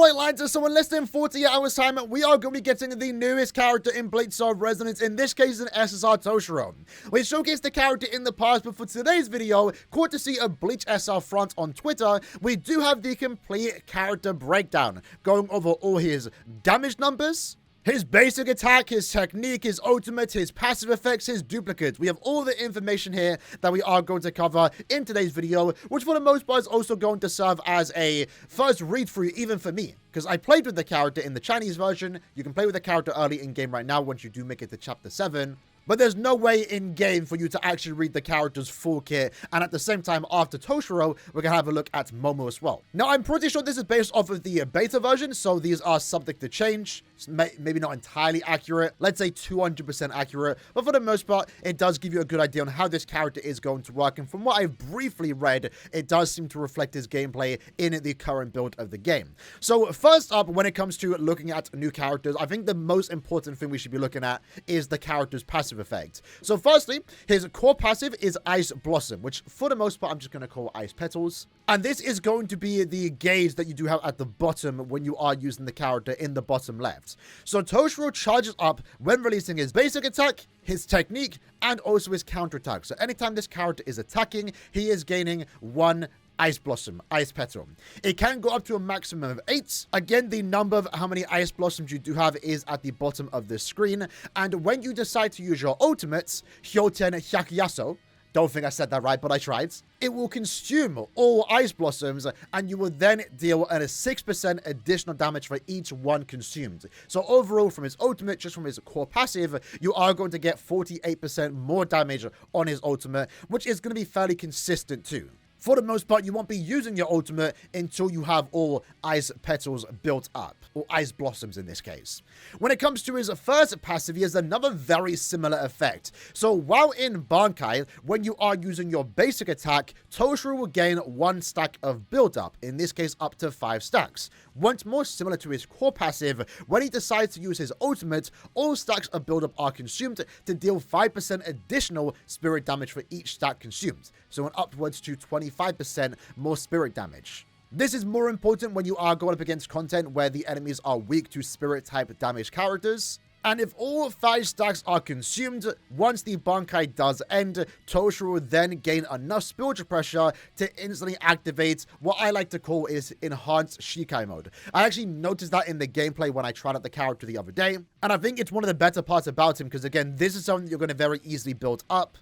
Alright lads, so in less than 48 hours time, we are going to be getting the newest character in Bleach Resonance, in this case an Ssr Toshiro. We showcased the character in the past, but for today's video, courtesy of Bleach SR Front on Twitter, we do have the complete character breakdown, going over all his damage numbers, his basic attack, his technique, his ultimate, his passive effects, his duplicates. We have all the information here that we are going to cover in today's video, which for the most part is also going to serve as a first read-through even for me, because I played with the character in the Chinese version. You can play with the character early in-game right now once you do make it to Chapter 7. But there's no way in-game for you to actually read the character's full kit, and at the same time, after Toshiro, we're going to have a look at Momo as well. Now, I'm pretty sure this is based off of the beta version, so these are subject to change. It's maybe not entirely accurate, let's say 200% accurate, but for the most part, it does give you a good idea on how this character is going to work, and from what I've briefly read, it does seem to reflect his gameplay in the current build of the game. So, first up, when it comes to looking at new characters, I think the most important thing we should be looking at is the character's passive effect. So firstly, his core passive is Ice Blossom, which for the most part I'm just going to call Ice Petals. And this is going to be the gauge that you do have at the bottom when you are using the character in the bottom left. So Toshiro charges up when releasing his basic attack, his technique, and also his counterattack. So anytime this character is attacking, he is gaining one Ice Blossom, Ice Petal. It can go up to a maximum of 8. Again, the number of how many Ice Blossoms you do have is at the bottom of the screen. And when you decide to use your ultimates, Hyoten Hyakuyaso, don't think I said that right, but I tried, it will consume all Ice Blossoms, and you will then deal a 6% additional damage for each one consumed. So overall, from his ultimate, just from his core passive, you are going to get 48% more damage on his ultimate, which is going to be fairly consistent too. For the most part, you won't be using your ultimate until you have all Ice Petals built up, or Ice Blossoms in this case. When it comes to his first passive, he has another very similar effect. So while in Bankai, when you are using your basic attack, Toshiro will gain 1 stack of build-up, in this case up to 5 stacks. Once more similar to his core passive, when he decides to use his ultimate, all stacks of build-up are consumed to deal 5% additional spirit damage for each stack consumed. So an upwards to 25% more spirit damage. This is more important when you are going up against content where the enemies are weak to spirit type damage characters. And if all 5 stacks are consumed, once the Bankai does end, Toshiro will then gain enough spiritual pressure to instantly activate what I like to call is Enhanced Shikai mode. I actually noticed that in the gameplay when I tried out the character the other day, and I think it's one of the better parts about him, because again, this is something you're going to very easily build up.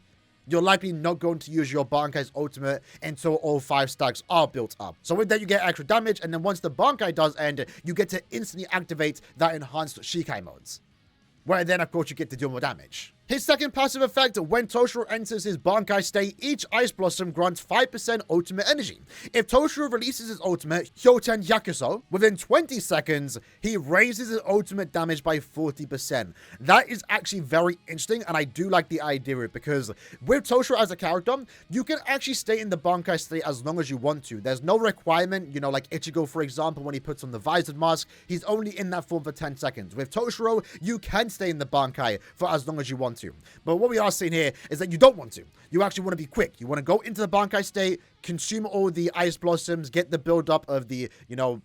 You're likely not going to use your Bankai's ultimate until all 5 stacks are built up. So with that, you get extra damage, and then once the Bankai does end, you get to instantly activate that Enhanced Shikai modes, where then, of course, you get to deal more damage. His second passive effect, when Toshiro enters his Bankai state, each Ice Blossom grants 5% ultimate energy. If Toshiro releases his ultimate, Hyoten Hyakuyaso, within 20 seconds, he raises his ultimate damage by 40%. That is actually very interesting, and I do like the idea of it, because with Toshiro as a character, you can actually stay in the Bankai state as long as you want to. There's no requirement, you know, like Ichigo, for example, when he puts on the Visored Mask, he's only in that form for 10 seconds. With Toshiro, you can stay in the Bankai for as long as you want to. But what we are seeing here is that you don't want to. You actually want to be quick. You want to go into the Bankai state, consume all the Ice Blossoms, get the build-up of the,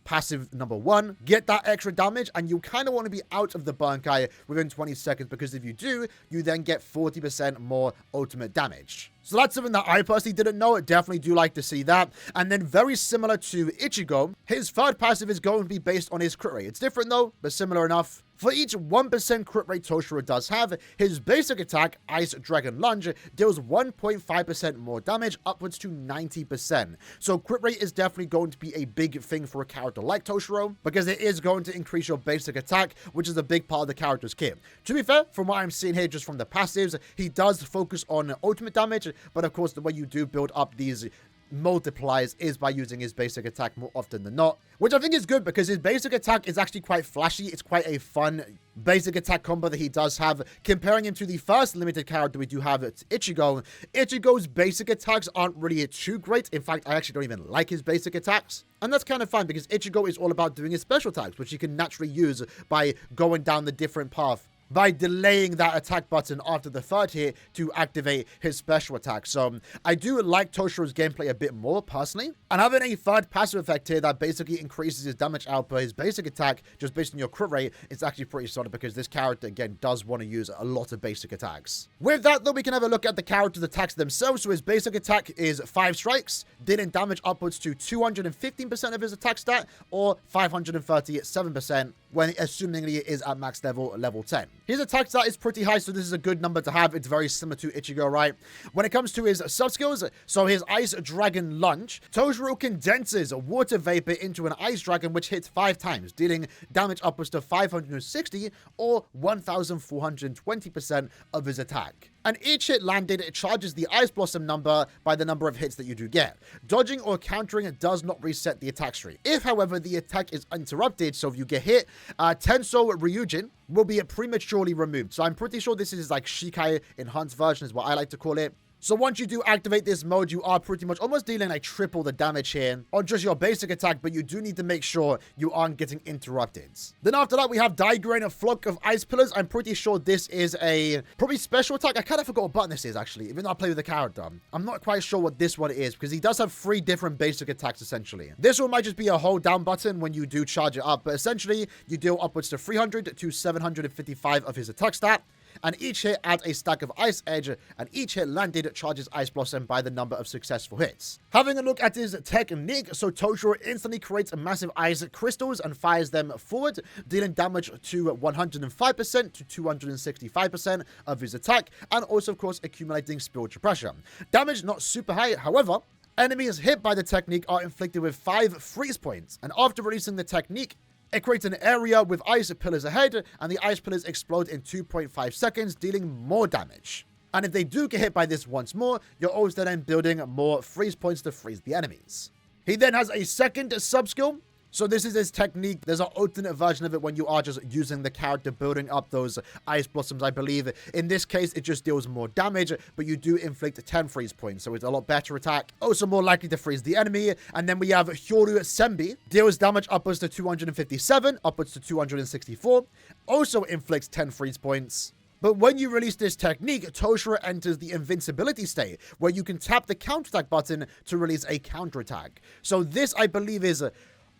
passive number 1, get that extra damage, and you kind of want to be out of the Bankai within 20 seconds, because if you do, you then get 40% more ultimate damage. So that's something that I personally didn't know. I definitely do like to see that. And then very similar to Ichigo, his third passive is going to be based on his crit rate. It's different though, but similar enough. For each 1% crit rate Toshiro does have, his basic attack, Ice Dragon Lunge, deals 1.5% more damage, upwards to 90%. So crit rate is definitely going to be a big thing for a character like Toshiro, because it is going to increase your basic attack, which is a big part of the character's kit. To be fair, from what I'm seeing here just from the passives, he does focus on ultimate damage, but of course the way you do build up these multipliers is by using his basic attack more often than not, which I think is good, because his basic attack is actually quite flashy. It's quite a fun basic attack combo that he does have. Comparing him to the first limited character we do have, it's Ichigo. Ichigo's basic attacks aren't really too great. In fact, I actually don't even like his basic attacks. And that's kind of fun, because Ichigo is all about doing his special attacks, which you can naturally use by going down the different path by delaying that attack button after the third hit to activate his special attack. So I do like Toshiro's gameplay a bit more personally, and having a third passive effect here that basically increases his damage output, his basic attack, just based on your crit rate, is actually pretty solid because this character again does want to use a lot of basic attacks. With that though, we can have a look at the character's attacks themselves. So his basic attack is 5 strikes, dealing damage upwards to 215% of his attack stat, or 537% when assumingly it is at max level 10. His attack stat is pretty high, so this is a good number to have. It's very similar to Ichigo, right? When it comes to his sub-skills, so his Ice Dragon Lunge, Toshiro condenses water vapor into an Ice Dragon, which hits 5 times, dealing damage upwards to 560 or 1,420% of his attack. And each hit landed, it charges the Ice Blossom number by the number of hits that you do get. Dodging or countering does not reset the attack tree. If, however, the attack is interrupted, so if you get hit, Tenso Ryujin will be prematurely removed. So I'm pretty sure this is like Shikai enhanced version is what I like to call it. So once you do activate this mode, you are pretty much almost dealing like triple the damage here on just your basic attack, but you do need to make sure you aren't getting interrupted. Then after that, we have Daigrain, a Flock of Ice Pillars. I'm pretty sure this is a probably special attack. I kind of forgot what button this is actually, even though I play with the character. I'm not quite sure what this one is because he does have 3 different basic attacks essentially. This one might just be a hold down button when you do charge it up, but essentially you deal upwards to 300 to 755 of his attack stat. And each hit adds a stack of Ice Edge, and each hit landed charges Ice Blossom by the number of successful hits. Having a look at his technique, so Toshiro instantly creates massive ice crystals and fires them forward, dealing damage to 105% to 265% of his attack, and also, of course, accumulating spiritual pressure. Damage not super high, however, enemies hit by the technique are inflicted with 5 freeze points, and after releasing the technique, it creates an area with ice pillars ahead, and the ice pillars explode in 2.5 seconds, dealing more damage. And if they do get hit by this once more, you're also then building more freeze points to freeze the enemies. He then has a second sub-skill. So this is his technique. There's an alternate version of it when you are just using the character building up those ice blossoms, I believe. In this case, it just deals more damage, but you do inflict 10 freeze points, so it's a lot better attack. Also more likely to freeze the enemy. And then we have Hyoru Senbi. Deals damage upwards to 257, upwards to 264. Also inflicts 10 freeze points. But when you release this technique, Toshiro enters the invincibility state, where you can tap the counterattack button to release a counterattack. So this, I believe, is...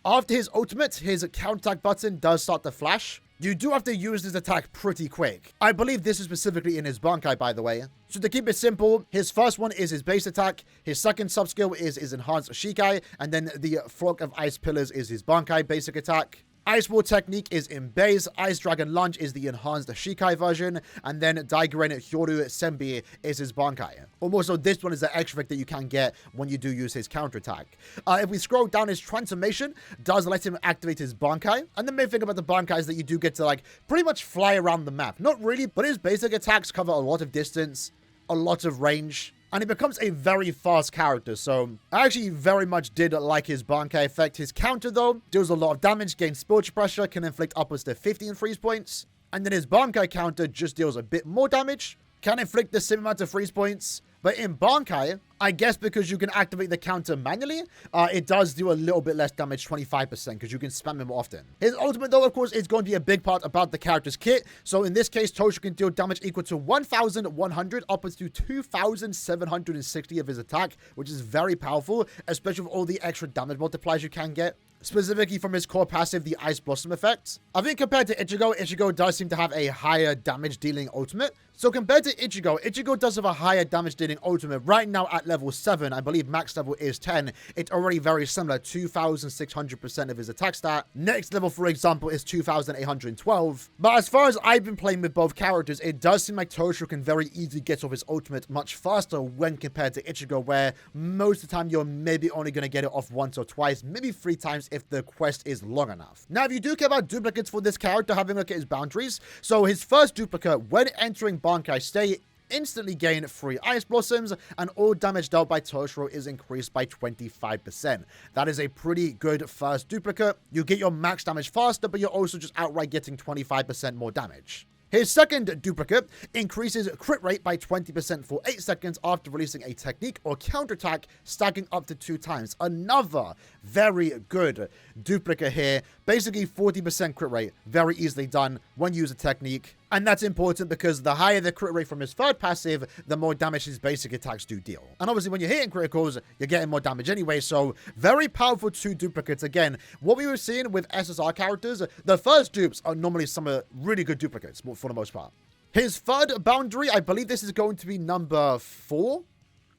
after his ultimate, his counterattack button does start to flash. You do have to use this attack pretty quick. I believe this is specifically in his Bankai, by the way. So to keep it simple, his first one is his base attack, his second sub-skill is his enhanced Shikai, and then the Flock of Ice Pillars is his Bankai basic attack. Ice Wall technique is in base, Ice Dragon Lunge is the enhanced Shikai version, and then Daigrain Hyoru Senbi is his Bankai. Also, this one is the extra effect that you can get when you do use his counterattack. If we scroll down, his transformation does let him activate his Bankai, and the main thing about the Bankai is that you do get to like pretty much fly around the map. Not really, but his basic attacks cover a lot of distance, a lot of range, and he becomes a very fast character, so I actually very much did like his Bankai effect. His counter, though, deals a lot of damage, gains spiritual pressure, can inflict upwards to 15 freeze points, and then his Bankai counter just deals a bit more damage, can inflict the same amount of freeze points, but in Bankai, I guess because you can activate the counter manually, it does do a little bit less damage, 25%, because you can spam him often. His ultimate, though, of course, is going to be a big part about the character's kit. So in this case, Toshiro can deal damage equal to 1,100 upwards to 2,760 of his attack, which is very powerful, especially with all the extra damage multipliers you can get. Specifically from his core passive, the Ice Blossom effect. I think compared to Ichigo, Ichigo does seem to have a higher damage dealing ultimate. So compared to Ichigo, Ichigo does have a higher damage dealing ultimate. Right now at level 7, I believe max level is 10. It's already very similar, 2,600% of his attack stat. Next level, for example, is 2,812. But as far as I've been playing with both characters, it does seem like Toshiro can very easily get off his ultimate much faster when compared to Ichigo, where most of the time you're maybe only going to get it off once or twice, maybe 3 times if the quest is long enough. Now, if you do care about duplicates for this character, having a look at his boundaries. So his first duplicate, when entering Bankai state, instantly gain 3 Ice Blossoms, and all damage dealt by Toshiro is increased by 25%. That is a pretty good first duplicate. You get your max damage faster, but you're also just outright getting 25% more damage. His second duplicate increases crit rate by 20% for 8 seconds after releasing a technique or counterattack, stacking up to 2 times. Another very good duplicate here. Basically 40% crit rate, very easily done when you use a technique. And that's important because the higher the crit rate from his third passive, the more damage his basic attacks do deal. And obviously when you're hitting criticals, you're getting more damage anyway, so very powerful 2 duplicates. Again, what we were seeing with SSR characters, the first dupes are normally some really good duplicates for the most part. His third boundary, I believe this is going to be number 4,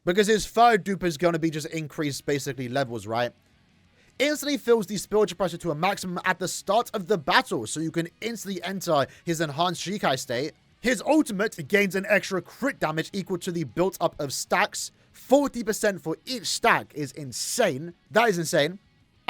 because his third dupe is going to be just increased basically levels, right? Instantly fills the spiritual pressure to a maximum at the start of the battle, so you can instantly enter his enhanced Shikai state. His ultimate gains an extra crit damage equal to the built up of stacks. 40% for each stack is insane. That is insane.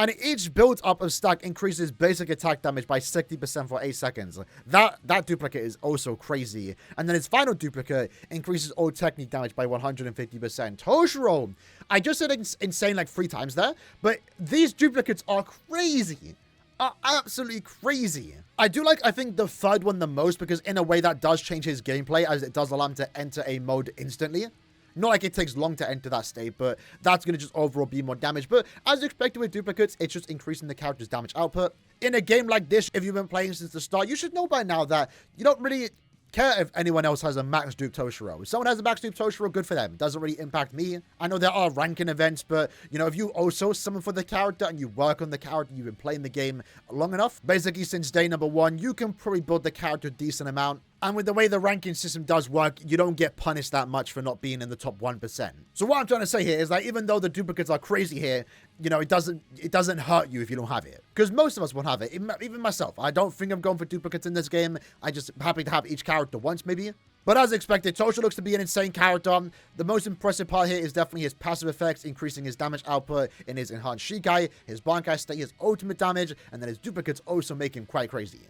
And each build up of stack increases basic attack damage by 60% for 8 seconds. That duplicate is also crazy. And then his final duplicate increases all technique damage by 150%. Toshiro! I just said insane like 3 times there, but these duplicates are crazy. Are absolutely crazy. I think the third one the most because in a way that does change his gameplay as it does allow him to enter a mode instantly. Not like it takes long to enter that state, but that's going to just overall be more damage. But as expected with duplicates, it's just increasing the character's damage output. In a game like this, if you've been playing since the start, you should know by now that you don't really care if anyone else has a max dupe Toshiro. If someone has a max dupe Toshiro, good for them. It doesn't really impact me. I know there are ranking events, but, you know, if you also summon for the character and you work on the character, you've been playing the game long enough, basically since day number 1, you can probably build the character a decent amount. And with the way the ranking system does work, you don't get punished that much for not being in the top 1%. So what I'm trying to say here is that even though the duplicates are crazy here, you know, it doesn't hurt you if you don't have it. Because most of us won't have it, even myself. I don't think I'm going for duplicates in this game. I just happy to have each character once, maybe. But as expected, Toshiro looks to be an insane character. The most impressive part here is definitely his passive effects, increasing his damage output in his enhanced Shikai, his Bankai state, his ultimate damage, and then his duplicates also make him quite crazy.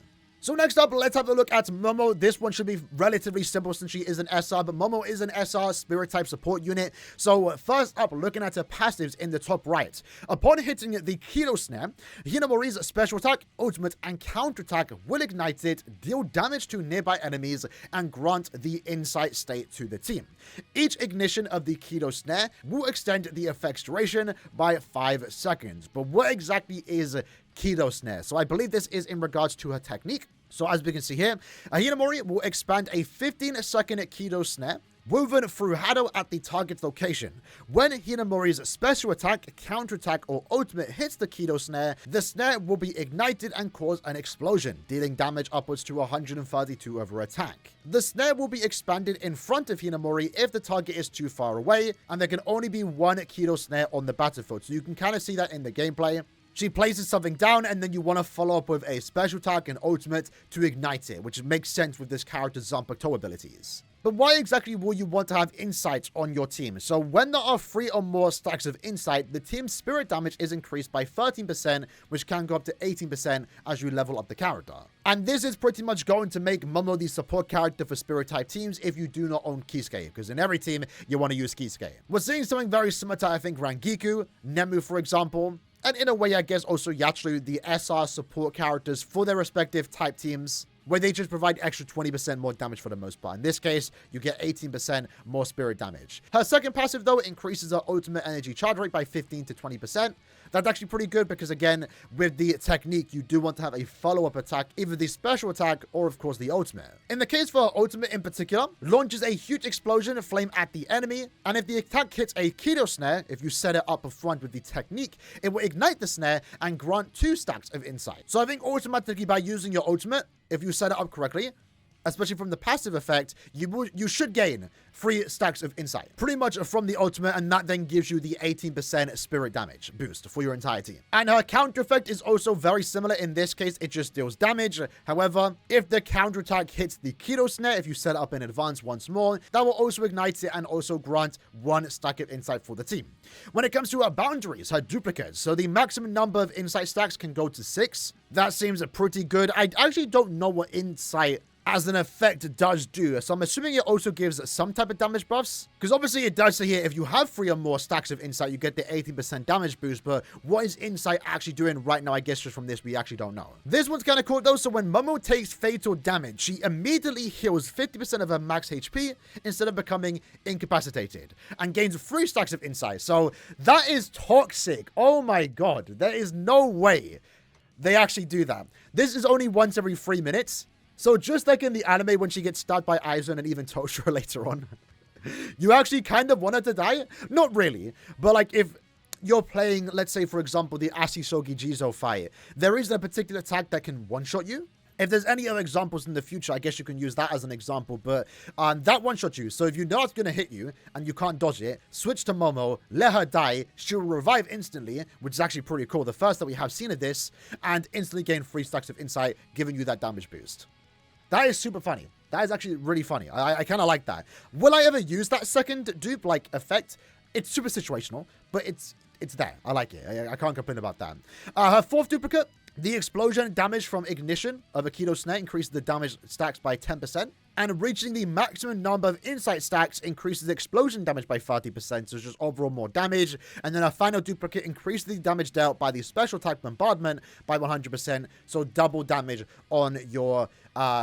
So next up, let's have a look at Momo. This one should be relatively simple since she is an SR, but Momo is an SR spirit type support unit. So first up, looking at her passives in the top right. Upon hitting the Kido Snare, Hinamori's special attack, ultimate, and counterattack will ignite it, deal damage to nearby enemies, and grant the insight state to the team. Each ignition of the Kido Snare will extend the effect's duration by 5 seconds. But what exactly is Kido Snare? So I believe this is in regards to her technique. So as we can see here, Hinamori will expand a 15-second Kido Snare woven through Hado at the target's location. When Hinamori's special attack, counterattack, or ultimate hits the Kido Snare, the snare will be ignited and cause an explosion, dealing damage upwards to 132 over attack. The snare will be expanded in front of Hinamori if the target is too far away, and there can only be one Kido Snare on the battlefield, so you can kind of see that in the gameplay. She places something down, and then you want to follow up with a special attack and ultimate to ignite it, which makes sense with this character's Zanpakuto abilities. But why exactly will you want to have insights on your team? So when there are 3 or more stacks of insight, the team's spirit damage is increased by 13%, which can go up to 18% as you level up the character. And this is pretty much going to make Momo the support character for spirit type teams if you do not own Kisuke, because in every team, you want to use Kisuke. We're seeing something very similar to, I think, Rangiku, Nemu, for example. And in a way, I guess also Yatsuru, the SR support characters for their respective type teams, where they just provide extra 20% more damage for the most part. In this case, you get 18% more spirit damage. Her second passive, though, increases her ultimate energy charge rate by 15 to 20%. That's actually pretty good because, again, with the technique, you do want to have a follow-up attack, either the special attack or, of course, the ultimate. In the case for her ultimate in particular, launches a huge explosion of flame at the enemy, and if the attack hits a Kido Snare, if you set it up up front with the technique, it will ignite the snare and grant 2 stacks of insight. So I think automatically by using your ultimate, if you set it up correctly, especially from the passive effect, you should gain 3 stacks of insight. Pretty much from the ultimate, and that then gives you the 18% spirit damage boost for your entire team. And her counter effect is also very similar. In this case, it just deals damage. However, if the counter attack hits the Kido Snare, if you set it up in advance once more, that will also ignite it and also grant 1 stack of insight for the team. When it comes to her boundaries, her duplicates, so the maximum number of insight stacks can go to 6. That seems pretty good. I actually don't know what insight as an effect does do, so I'm assuming it also gives some type of damage buffs, because obviously it does say here if you have 3 or more stacks of insight, you get the 18% damage boost, but what is insight actually doing right now? I guess just from this we actually don't know. This one's kind of cool though. So when Momo takes fatal damage, she immediately heals 50% of her max HP instead of becoming incapacitated, and gains 3 stacks of insight. So that is toxic. Oh my god, there is no way they actually do that. This is only once every 3 minutes. So just like in the anime when she gets stabbed by Aizen and even Toshiro later on, you actually kind of want her to die? Not really, but like if you're playing, let's say for example, the Asisogi Jizo fight, there is a particular attack that can one-shot you. If there's any other examples in the future, I guess you can use that as an example, but that one-shot you. So if you know it's going to hit you and you can't dodge it, switch to Momo, let her die, she'll revive instantly, which is actually pretty cool. The first that we have seen of this, and instantly gain 3 stacks of insight, giving you that damage boost. That is super funny. That is actually really funny. I kind of like that. Will I ever use that second dupe, like, effect? It's super situational, but it's there. I like it. I can't complain about that. Her 4th duplicate, the explosion damage from ignition of Akido's snare increases the damage stacks by 10%. And reaching the maximum number of insight stacks increases the explosion damage by 30%, so it's just overall more damage. And then a final duplicate increases the damage dealt by the special type bombardment by 100%, so double damage on your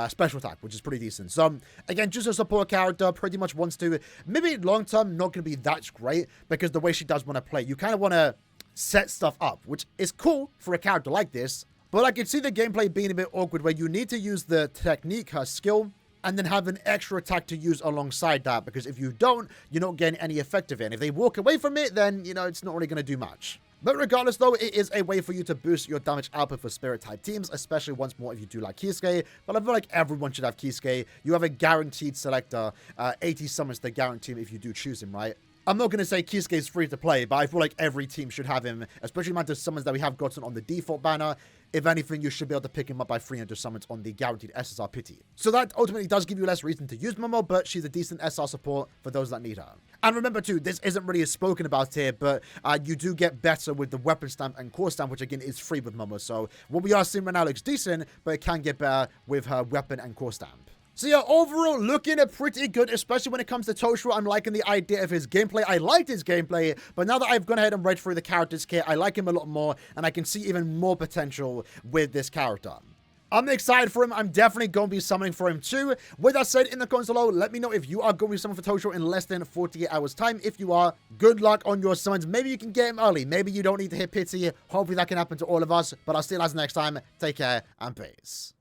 special attack, which is pretty decent. So again, just a support character, pretty much wants to, maybe long term not going to be that great, because the way she does want to play, you kind of want to set stuff up, which is cool for a character like this. But I can see the gameplay being a bit awkward, where you need to use the technique, her skill, and then have an extra attack to use alongside that, because if you don't, you're not getting any effect of it. And if they walk away from it, then, you know, it's not really going to do much. But regardless, though, it is a way for you to boost your damage output for Spirit-type teams, especially once more if you do like Kisuke. But I feel like everyone should have Kisuke. You have a guaranteed selector, 80 summons to guarantee him if you do choose him, right? I'm not going to say Kisuke is free to play, but I feel like every team should have him, especially the amount of summons that we have gotten on the default banner. If anything, you should be able to pick him up by 300 summons on the guaranteed SSR pity. So that ultimately does give you less reason to use Momo, but she's a decent SR support for those that need her. And remember too, this isn't really spoken about here, but you do get better with the weapon stamp and core stamp, which again is free with Momo. So what we are seeing right now looks decent, but it can get better with her weapon and core stamp. So yeah, overall looking pretty good, especially when it comes to Toshiro. I'm liking the idea of his gameplay. I liked his gameplay, but now that I've gone ahead and read through the character's kit, I like him a lot more, and I can see even more potential with this character. I'm excited for him. I'm definitely going to be summoning for him too. With that said, in the comments below, let me know if you are going to be summoning for Toshiro in less than 48 hours time. If you are, good luck on your summons. Maybe you can get him early. Maybe you don't need to hit pity. Hopefully that can happen to all of us. But I'll see you guys next time. Take care and peace.